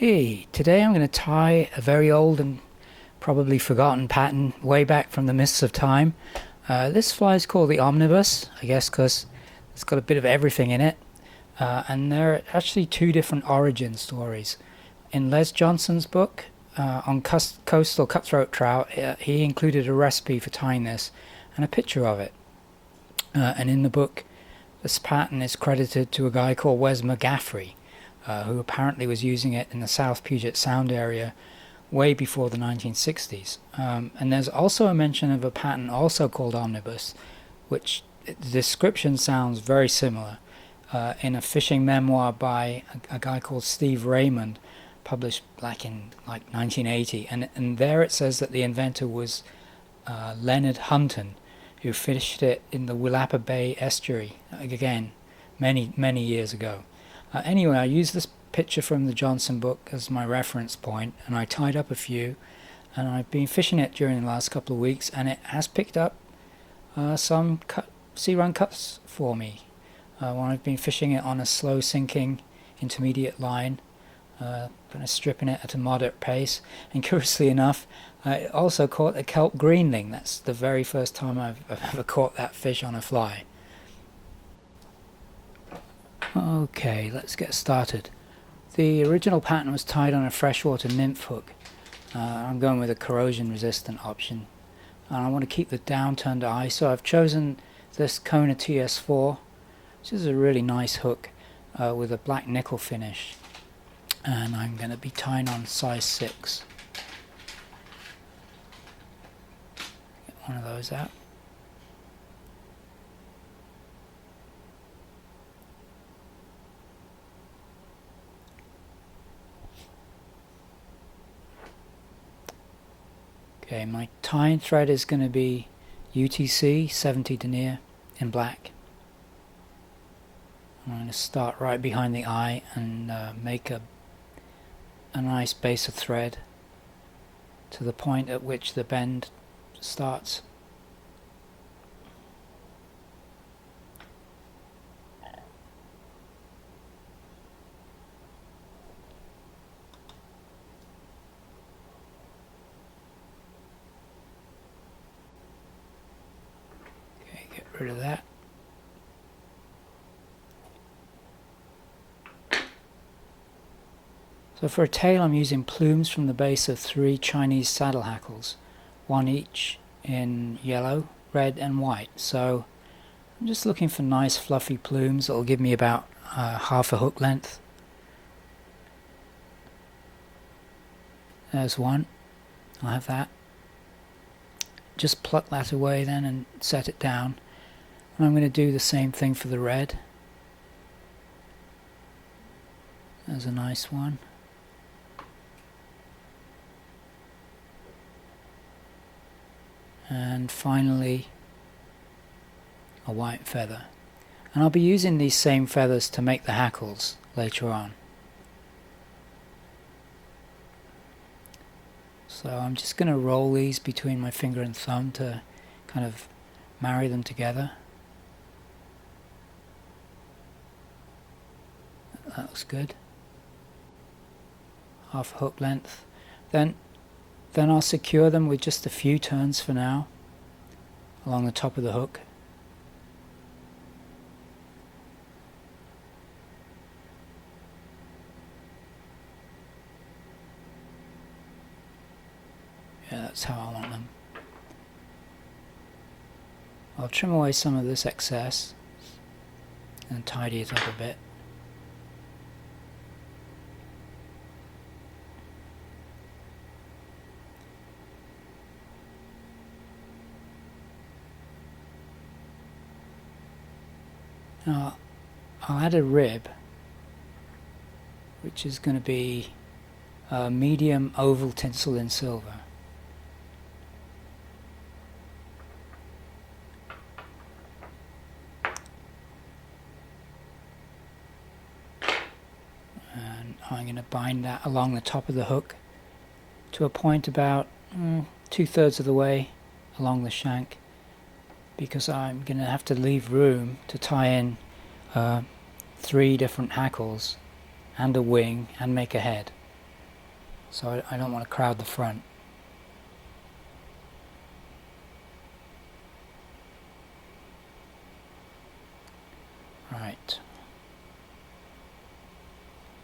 Hey, today I'm going to tie a very old and probably forgotten pattern way back from the mists of time. This fly is called the Omnibus, I guess because it's got a bit of everything in it. And there are actually two different origin stories. In Les Johnson's book on coastal cutthroat trout, he included a recipe for tying this and a picture of it. And in the book, this pattern is credited to a guy called Wes McGaffrey, who apparently was using it in the South Puget Sound area way before the 1960s. And there's also a mention of a pattern also called Omnibus, which the description sounds very similar, in a fishing memoir by a guy called Steve Raymond, published back in like 1980. And there it says that the inventor was Leonard Hunton, who fished it in the Willapa Bay estuary, again, many years ago. Anyway, I used this picture from the Johnson book as my reference point, and I tied up a few, and I've been fishing it during the last couple of weeks, and it has picked up some sea run cuts for me when I've been fishing it on a slow sinking intermediate line, kind of stripping it at a moderate pace. And curiously enough, I also caught a kelp greenling. That's the very first time I've ever caught that fish on a fly. Okay, let's get started. The original pattern was tied on a freshwater nymph hook. I'm going with a corrosion resistant option, and I want to keep the down turned eye, so I've chosen this Kona TS4, which is a really nice hook with a black nickel finish, and I'm going to be tying on size 6. Get one of those out. Okay, my tying thread is going to be UTC 70 denier in black. I'm going to start right behind the eye and make a nice base of thread to the point at which the bend starts. Rid of that. So for a tail, I'm using plumes from the base of 3 Chinese saddle hackles, one each in yellow, red and white. So I'm just looking for nice fluffy plumes that will give me about half a hook length. There's one. I'll have that. Just pluck that away then and set it down. And I'm going to do the same thing for the red. There's a nice one. And finally a white feather. And I'll be using these same feathers to make the hackles later on. So I'm just going to roll these between my finger and thumb to kind of marry them together. That looks good. Half hook length. Then I'll secure them with just a few turns for now along the top of the hook. Yeah, that's how I want them. I'll trim away some of this excess and tidy it up a bit. Now I'll add a rib, which is going to be a medium oval tinsel in silver. And I'm going to bind that along the top of the hook to a point about 2/3 of the way along the shank, because I'm going to have to leave room to tie in 3 different hackles and a wing and make a head. so I don't want to crowd the front. Right.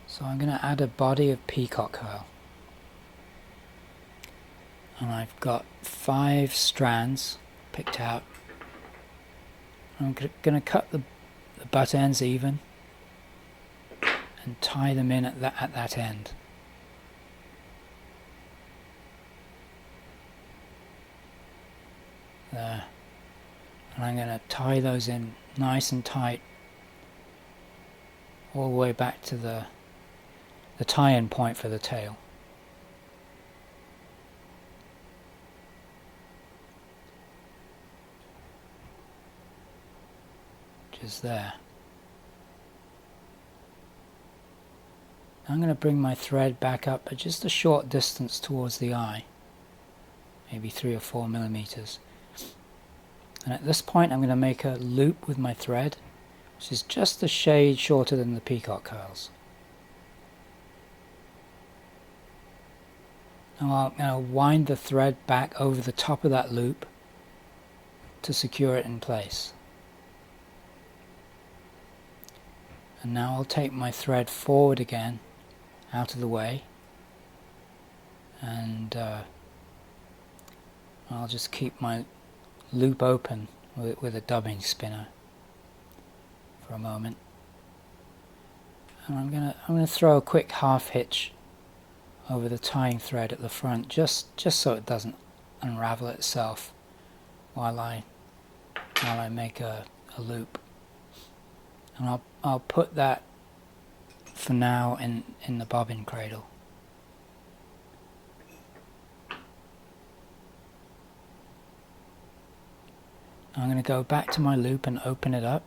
So I'm going to add a body of peacock herl. And I've got 5 strands picked out. I'm going to cut the butt ends even and tie them in at that end. There. And I'm going to tie those in nice and tight all the way back to the tie-in point for the tail. Which is there. I'm going to bring my thread back up at just a short distance towards the eye, maybe 3 or 4 millimeters. And at this point I'm going to make a loop with my thread, which is just a shade shorter than the peacock herls. Now I'm going to wind the thread back over the top of that loop to secure it in place. And now I'll take my thread forward again, out of the way, and I'll just keep my loop open with a dubbing spinner for a moment. And I'm gonna throw a quick half hitch over the tying thread at the front, just so it doesn't unravel itself while I make a loop. And I'll put that for now in the bobbin cradle. I'm going to go back to my loop and open it up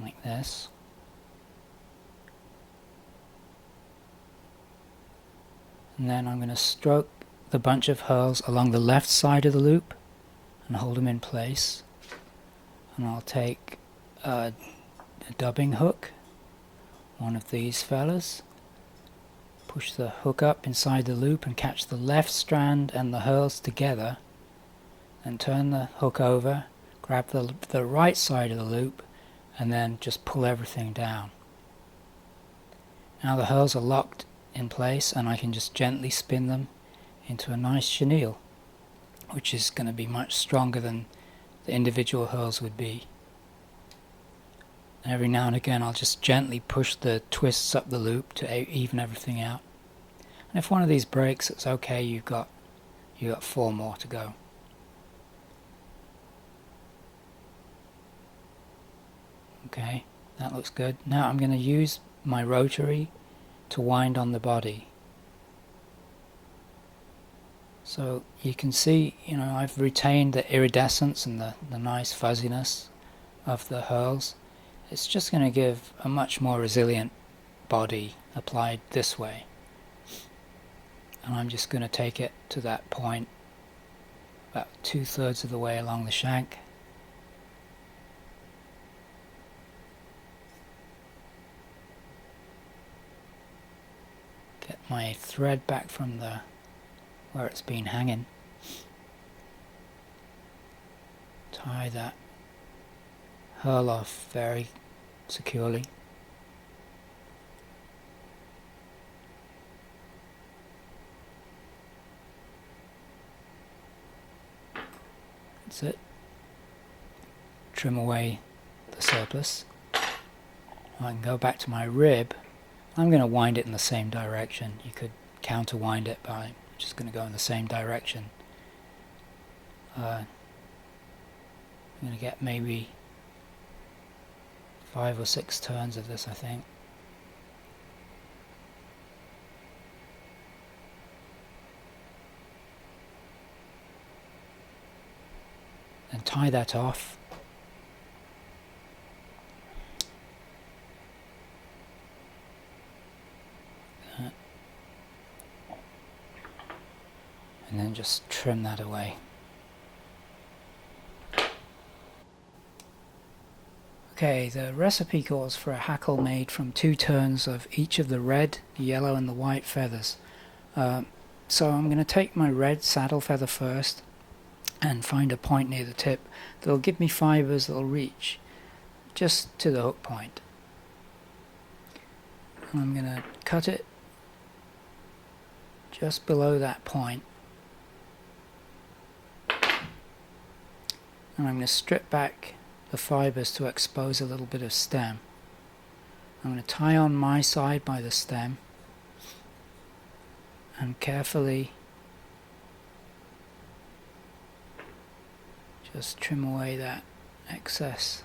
like this. And then I'm going to stroke the bunch of herls along the left side of the loop and hold them in place. And I'll take a dubbing hook, one of these fellas, push the hook up inside the loop and catch the left strand and the herls together, and turn the hook over, grab the right side of the loop, and then just pull everything down. Now the herls are locked in place and I can just gently spin them into a nice chenille, which is going to be much stronger than the individual herls would be. And every now and again I'll just gently push the twists up the loop to even everything out. And if one of these breaks, it's okay, you've got 4 more to go. Okay, that looks good. Now I'm going to use my rotary to wind on the body. So you can see, I've retained the iridescence and the nice fuzziness of the herls. It's just going to give a much more resilient body applied this way. And I'm just going to take it to that point, about 2/3 of the way along the shank. Get my thread back from where it's been hanging. Tie that herl off very securely. That's it. Trim away the surplus. I can go back to my rib. I'm going to wind it in the same direction. You could counter wind it by just going to go in the same direction. I'm going to get maybe 5 or 6 turns of this, I think. And tie that off. And then just trim that away. Okay, the recipe calls for a hackle made from 2 turns of each of the red, the yellow and the white feathers. So I'm going to take my red saddle feather first and find a point near the tip that'll give me fibers that'll reach just to the hook point. And I'm going to cut it just below that point. And I'm going to strip back the fibers to expose a little bit of stem. I'm going to tie on my side by the stem and carefully just trim away that excess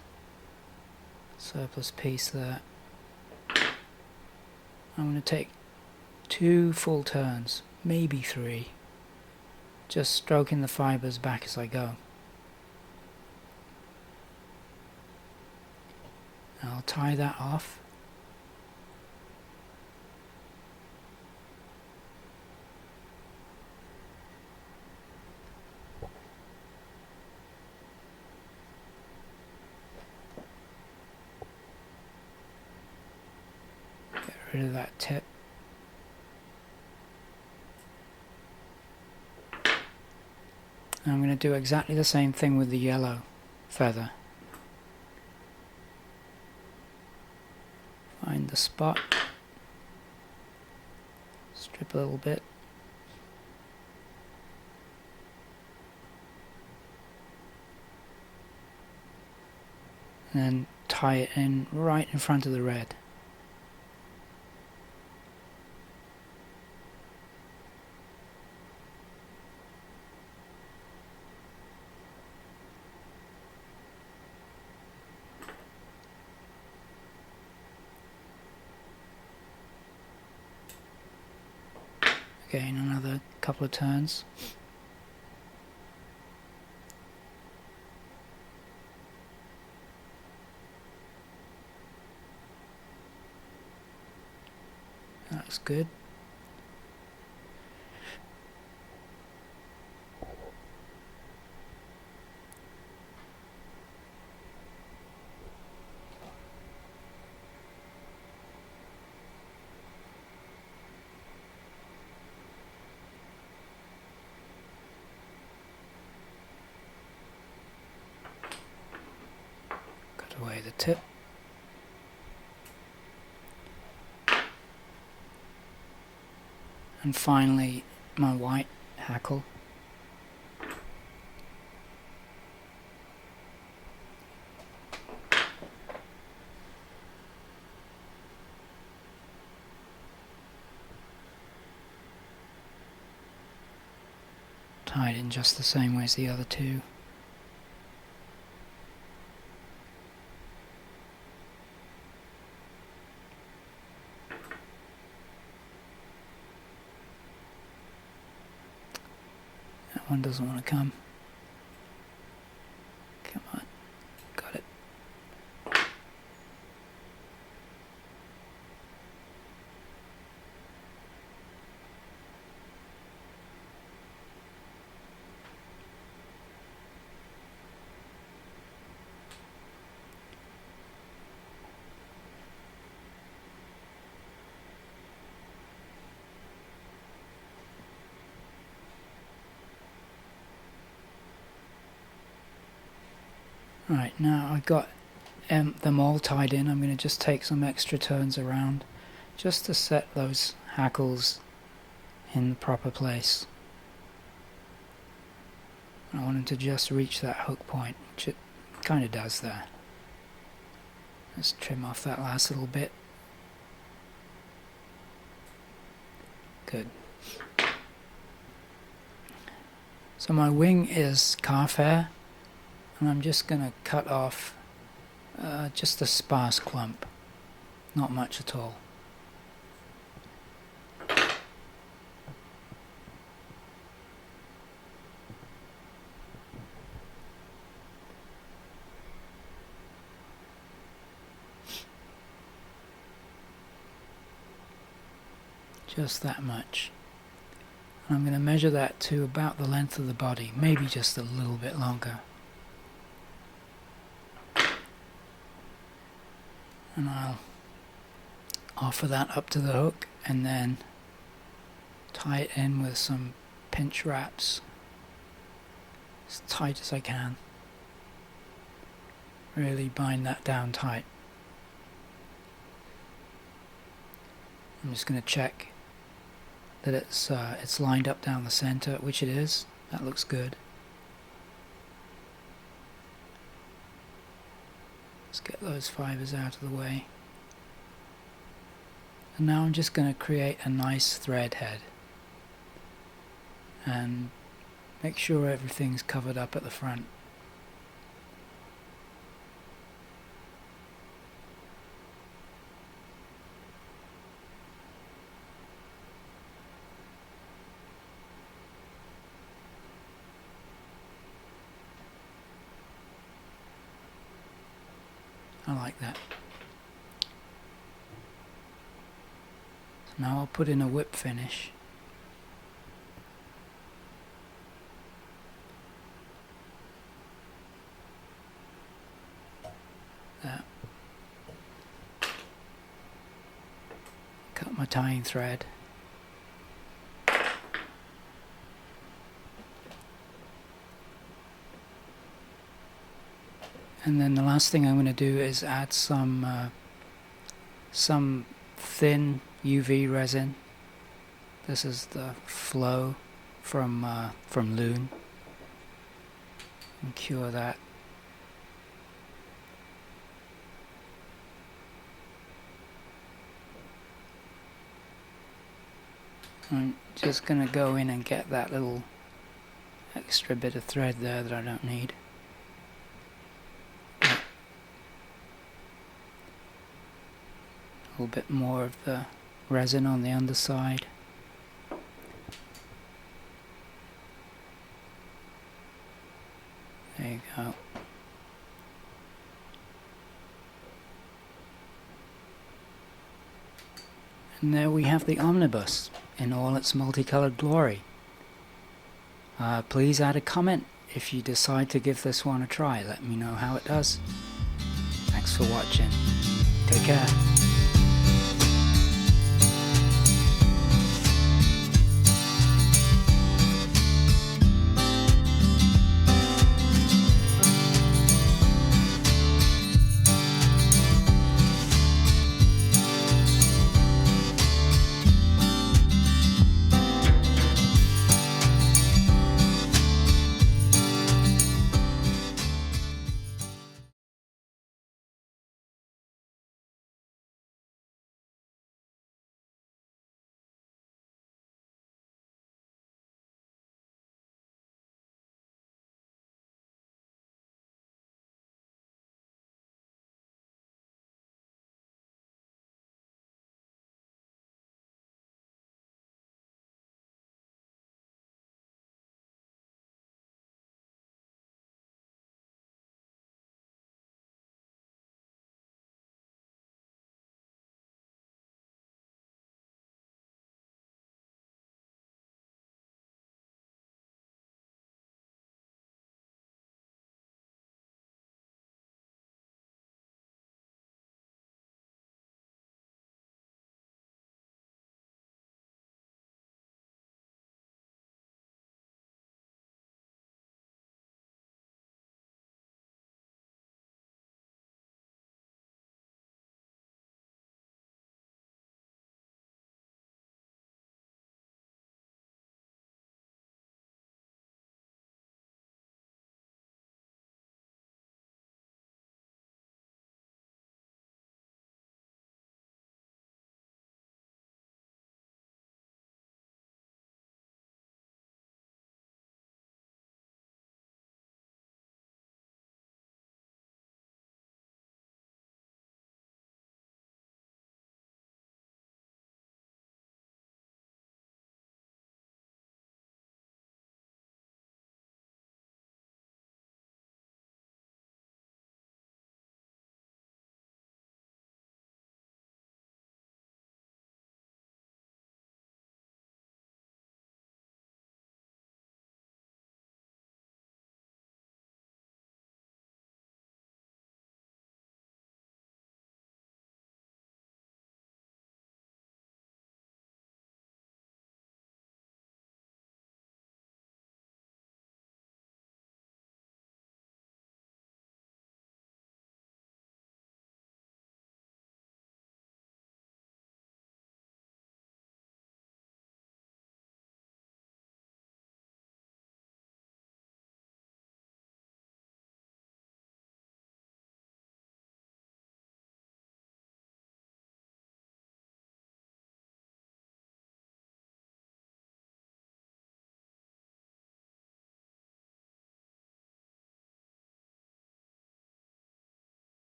surplus piece there. I'm going to take 2 full turns, maybe 3, just stroking the fibers back as I go. I'll tie that off. Get rid of that tip. And I'm going to do exactly the same thing with the yellow feather. Find the spot, strip a little bit, and then tie it in right in front of the red. Again, another couple of turns. That's good. Away the tip. And finally my white hackle. Tied in just the same way as the other 2. One doesn't want to come. Come on. Got it. Right, now I've got them all tied in. I'm going to just take some extra turns around just to set those hackles in the proper place. I want them to just reach that hook point, which it kind of does there. Let's trim off that last little bit. Good. So my wing is calf hair. And I'm just going to cut off just a sparse clump, not much at all. Just that much. And I'm going to measure that to about the length of the body, maybe just a little bit longer. And I'll offer that up to the hook and then tie it in with some pinch wraps as tight as I can. Really bind that down tight. I'm just going to check that it's lined up down the center, which it is. That looks good. Let's get those fibers out of the way. And now I'm just going to create a nice thread head and make sure everything's covered up at the front. I like that. So now I'll put in a whip finish. That. Cut my tying thread. And then the last thing I'm going to do is add some thin UV resin. This is the flow from Loon. And cure that. I'm just going to go in and get that little extra bit of thread there that I don't need. A little bit more of the resin on the underside. There you go. And there we have the Omnibus in all its multicolored glory. Please add a comment if you decide to give this one a try. Let me know how it does. Thanks for watching. Take care.